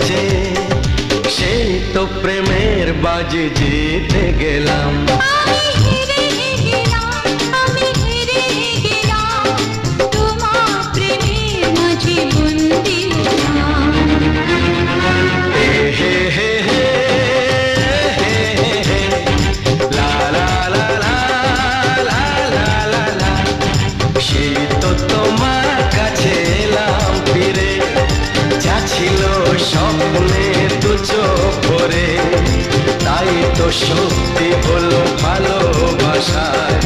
কাছে, সেই তো প্রেমের বাজি জিতে গেলাম। আমি হেরে গেলাম, আমি হেরে গেলাম, তোমার প্রেমের মাঝে বন্দী হলাম। হে হে হে হে হে হে, লা লা লা লা লা লা লা লা। সেই তো তোমার কাছে এলাম ফিরে, যা ছিল স্বপ্নে দু চোখ ভরে, তাই তো সত্যি হলো ভালোবাসায়